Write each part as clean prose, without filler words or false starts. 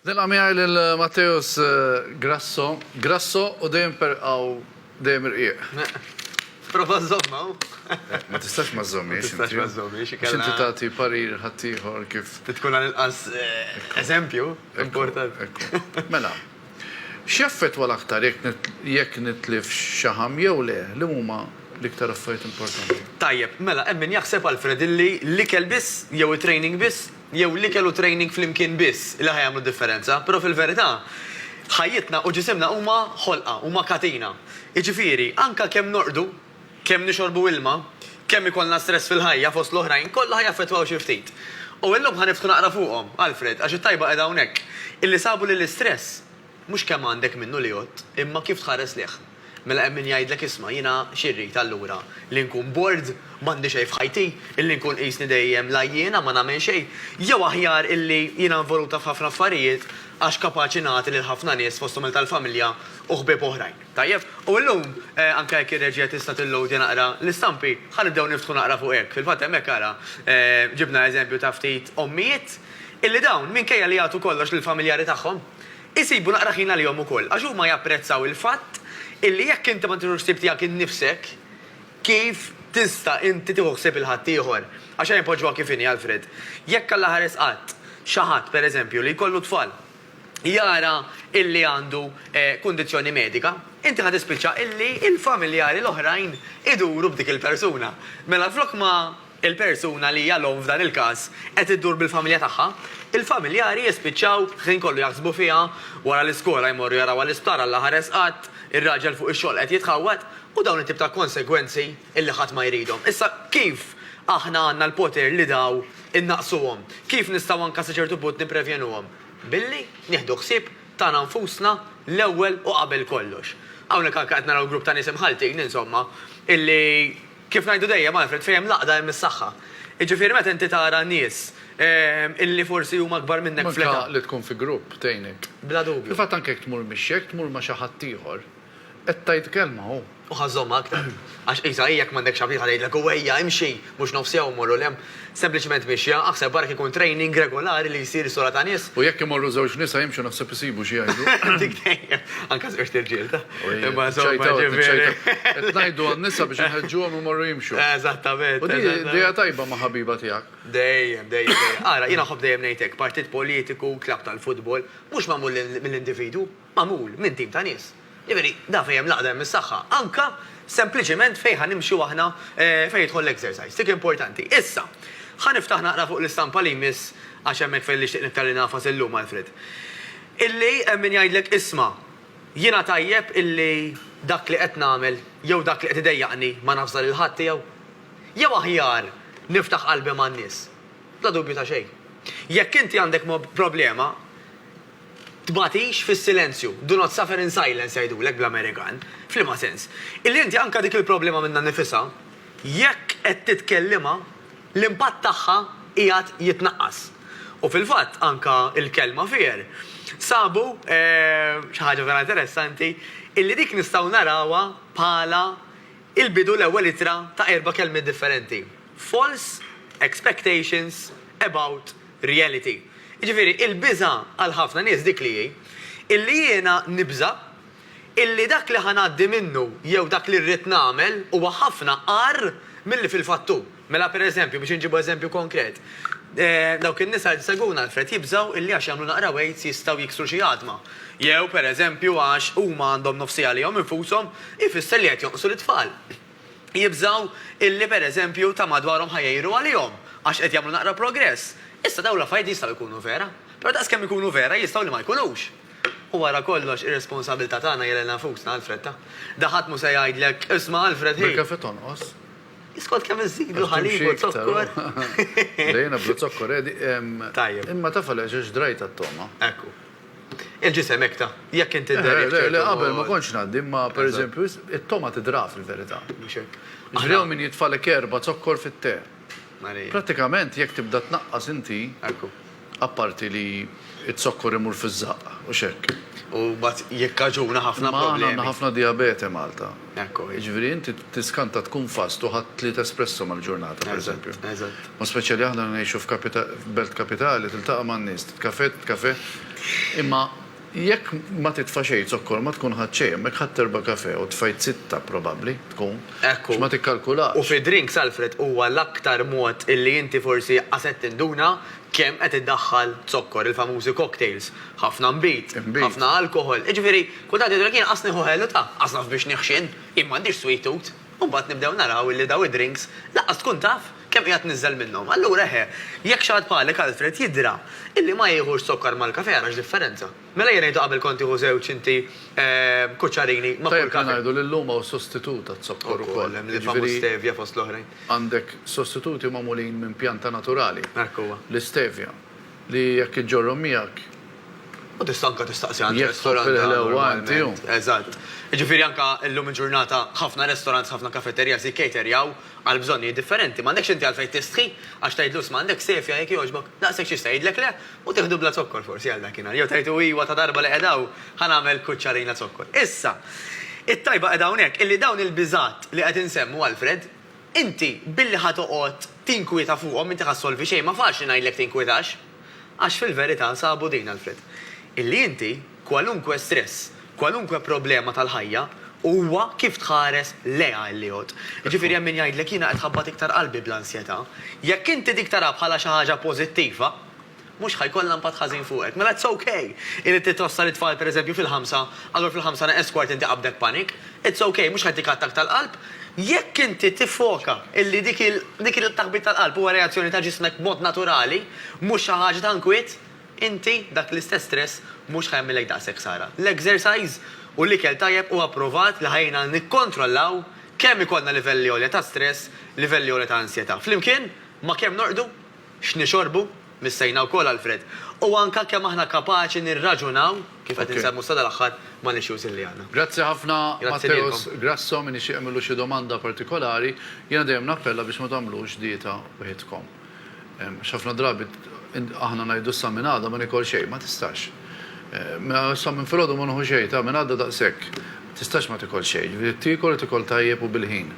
Nil-għamija l-Matteus Grasso u dejjem irqiq. Prova zomma, Ma tistax ma żommiex. tistax ma żommiex, Biex inti tagħti parir ħaddieħor kif. tkun għal-inqas eżempju importanti. Mela, x'jaffettwa l-aktar jekk nitlif xi ħam jew le, li huma l-iktar affarijiet importanti? Tajjeb, mela, hemm min jaħseb Alfred illi l-ikel biss, jew it-training biss, jew l-ikel u training flimkien biss li ħajamlu differenza, però fil-verità ħajjitna u ġisimna huma ħolqa, huma katina. Jiġifieri, anka kemm norqdu, kemm nixorbu ilma, kemm ikollna stress fil-ħajja fost l-oħrajn, kollha ħajaffettwaw xi ftit. U illum ħaniftħu naqra fuqhom, Alfred, għax it-tajba qiegħda hawnhekk. Illi sabu li l-istress mhux kemm għandek minnu li jgħod, imma kif tħares liħ. Mela hemm min jgħidlek isma' jiena xirrit allura li nkun bored m'għandi xejn f'ħajti, illi nkun qisni dejjem lajjiena ma nagħmel xejn, jew aħjar illi jiena involuta f'ħafna affarijiet għax kapaċi nagħti lil ħafna nies fosthom tal-familja u ħbieb oħrajn. Tajjeb, u llum anke jekk ir-reġija tista' tillowdja naqra l-istampi, ħanibdew niftħu naqra fuq hekk. Fil-fatt hemmhekk ara ġibna eżempju ta' ftit ommijiet illi dawn minkejja li jagħtu kollox lill-familjari tagħhom isibu naqra ħin għalihom ukoll għax huma japprezzaw il-fatt illi jekk inti ma tieħux ħsieb tiegħek innifsek kif tista' inti tieħu ħsieb il-ħadd ieħor. Għax hemm poġġwa kif inhi Alfred. Jekk alla ħares qatt xi ħadd pereżempju li jkollu tfal jara illi għandu kundizzjoni medika, inti ħad tispiċċa illi il-familjari l-oħrajn iduru b'dik il-persuna. Mela flok ma il-persuna li jallhom f'dan il-każ qed iddur bil-familja tagħha, il-familjari jispiċċaw ħin kollu jaħsbu fiha wara l-iskola jmorru jaraw għall-isptar alla ħares qatt, ir-raġel fuq ix-xogħol qed jitħawwad u dawn it-tip ta' konsegwenzi illi ħadd ma jridhom. Issa kif aħna għandna l-poter li daw innaqsuhom? Kif nistgħu anke sa ċertu punt nipprevjenuhom? Billi nieħdu ħsieb tagħna nfusna l-ewwel u qabel kollox. Hawnhekk anke qed naraw grupp ta' nies imħaltin insomma illi kif ngħidu dejjem Alfred fejn laqda hemm is-saħħa. Jiġifieri meta inti tara nies illi forsi huma akbar minnek fl-età. Li tkun fi grupp tgħinek. Bla dubju. Kif għad anke tmur mixjek, tmur ma' xi ħadd ieħor, qed tgħid kelma hu. U ħażhom aktar. Għax isa jekk m'għandek xi ħadd jgħidlek u ejja imxi mhux nofsjew morru lem, sempliċement mixja, aħseb barek ikun training regolari li jsir sura ta' nies. U jekk imorru żewġ nisa jimxu naħseb isibu xi jgħidu. Dik dejjem, anke żewġ tirġiel ta'. Imma Qed ngħidu għan-nisa biex inħeġġuhom imorru jimxu. Eżattament. U di dejja tajba ma' ħabiba tiegħek. Dejjem. Ara, jiena ħobb dejjem ngħidlek partit politiku, klab tal-futbol, mhux magħmul mill-individu, magħmul minn tim ta' nies. Jiġifieri, da fejn laqda hemm is-saħħa. Anka sempliċement fejn ħanimxu aħna fejn jidħol l-exercise. Dik importanti. Issa, ħaniftaħ naqra fuq l-istampa li jmiss għax hemmhekk fejn li xtieq niktar li nafas illum Alfred. Illi hemm min jgħidlek isma' jiena tajjeb illi dak li qed nagħmel jew dak li qed idejjaqni ma nafżal il-ħadd tiegħu. Jew aħjar niftaħ qalbi man-nies. Bla dubju ta' xejn. Jekk inti għandek problema, tbatix fis-silenzju. Do not suffer in silence jgħidulek bl-Amerikan. F'liema sens. Illi inti anke dik il-problema minnha nifisha, jekk qed titkellima, l-impatt tagħha qiegħed jitnaqqas. U fil-fatt anke il-kelma fier sabu xi ħaġa vera interessanti illi dik nistgħu narawha bħala il-bidu l-ewwel ittra ta' 4 kelmiet differenti. False expectations about reality. Jiġifieri il-biża għal ħafna nies dik li illi jiena nibża illi dak li ħanaddi minnu jew dak li rrid nagħmel huwa ħafna qar milli fil-fattu. Mela pereżempju biex inġibu eżempju konkret. Dawk in-nisa li seguna Alfred jibżgħu illi għax jagħmlu naqra weights jistgħu jiksru xi għadma. Jew pereżempju għax huma għandhom nofsija għalihom infushom ifisser li qed jonqsu l-itfal. Jibżgħu illi pereżempju ta' madwarhom ħajjejru għalihom għax qed jagħmlu naqra progress. Issa dawn l-affarijiet jistgħu jkunu vera, però daqs kemm ikunu vera jistgħu li ma jkunux. U wara kollox ir-responsabilità tagħna jelena nfusna Alfred ta'. Daħat mu se jgħidlek isma' Alfred ħej. Bil-kafe tonqos. Iskont kemm iżidu ħalib u zokkor. Dejna blu zokkor Tajjeb. imma tafal għax drajt għat-toma. Ekku. Il-ġisem hekk ta' jekk inti Le qabel ma kontx ngħaddi, imma pereżempju it-toma tidra fil-verità. Ġrew min jitfalek 4 zokkor fit-te. Pratikament jekk tibda tnaqqas inti, apparti li t-sokkor imur fiż-żaqqa u xekk. U bat jekkaġuna ħafna problemi. Għandna ħafna diabete Malta. Ekku. Jiġifieri inti tiskanta tkun fast u ħadd 3 espresso mal-ġurnata pereżempju. Eżatt. Ma speċjali aħna ngħixu f'belt kapitali tiltaqa' man-nies, kafe, Imma jekk ma titfa' xejn zokkor ma tkun ħadd xejn, hemmhekk ħadd terba' kafè u tfajt sitta probabbli tkun. Ekku. X'ma tikkalkulax. U fi drinks, Alfred, huwa l-aktar mod illi inti forsi qaset tinduna kemm qed iddaħħal zokkor, il-famużi cocktails. Ħafna mbit, ħafna alkohol. Iġifieri, kultant jidhru kien qasni ħuħelu ta' qasnaf biex nieħxin, imma m'għandix sweet tooth. U mbagħad nibdew naraw illi daw id-drinks laqqas tkun taf kemm qiegħed niżżel minnhom. Allura jekk xi ħadd bħalek Alfred jidra illi ma jieħux sokkar mal-kafè għarax differenza. Mela jien ngħidu qabel kont tieħu żewġ inti kuċċarini ma' kull kafè. Ngħidu li llum hawn sostitut għat-zokkor ukoll. Li famu stevja fost l-oħrajn. Għandek sostituti magħmulin minn pjanta naturali. Hekk huwa. L-istevja li jekk iġġorhom miegħek. U tistanka tistaqsi għand Jekk restorant. il-ħlewa inti hu. Eżatt. Ġifieri anke llum il-ġurnata ħafna restorants, ħafna kafeterjas jikkaterjaw għal bżonni differenti. M'għandekx inti għalfejn tistħi għax tgħidlus m'għandek sefja jekk jogħġbok. Daqshekk xi tgħidlek le u tieħdu bla zokkor forsi għal dakinhar. Jew tgħidu iwa ta' darba li qedaw ħanagħmel kuċċarina zokkor. Issa, it-tajba qed hawnhekk illi dawn il-biżat li qed insemmu Alfred, inti billi ħatoqgħod tinkwieta fuqhom inti ħassolvi xejn ma fax ngħidlek tinkwetax. Għax fil-verità sabu din Alfred. Illi inti kwalunkwe stress, kwalunkwe problema tal-ħajja huwa kif tħares leha li jgħod. Ġifieri hemm min jgħidlek jiena qed ħabbat iktar qalbi bl-ansjetà. Jekk inti dik tara bħala xi ħaġa pożittiva, mhux ħajkollha impatt ħażin fuqek. Mela it's okay. Illi titossal it-tfal pereżempju fil-5, allura fil-5 na escort inti qabdek panik. It's okay, mhux ħadd attak tal-qalb. Jekk inti tifoka illi dik il-taħbit tal-qalb huwa reazzjoni ta' ġismek b'mod naturali, mhux xi ħaġa ta' nkwiet, inti dak l-istess stress mhux ħajmilek daqshekk sara. L-exercise u l-ikel tajjeb huwa approvat li ħajna nikkontrollaw kemm ikollna livelli għolja ta' stress, livelli għolja ta' ansjetà. Flimkien ma kemm norqdu, x'nixorbu, missejna wkoll Alfred. U anke kemm aħna kapaċi nirraġunaw kif qed insemmu sa dal-aħħar ma nixjuż illi għandna. Grazzi ħafna Matteos Grasso min ixtieq jagħmlu xi domanda partikolari, jiena dejjem nappella biex ma tagħmlux dieta wieħedkom. X'ħafna drabi aħna ngħidu sa minn għada ma nikol xejn, ma tistax. Sa minn filgħodu ma nħu xejn, ta' minn għada daqshekk. Tistax ma tikol xejn, tikol tajjeb u bil-ħin.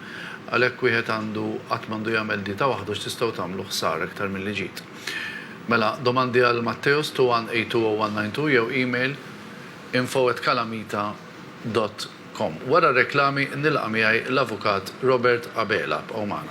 Għalhekk wieħed għandu qatt m'għandu jagħmel dieta waħdu x'tistgħu tagħmlu ħsar iktar milli ġid. Mela domandi għal Matteos 2182192 jew email info@calamita.com. Wara reklami nilqa' miegħi l-avukat Robert Abela b'Omana.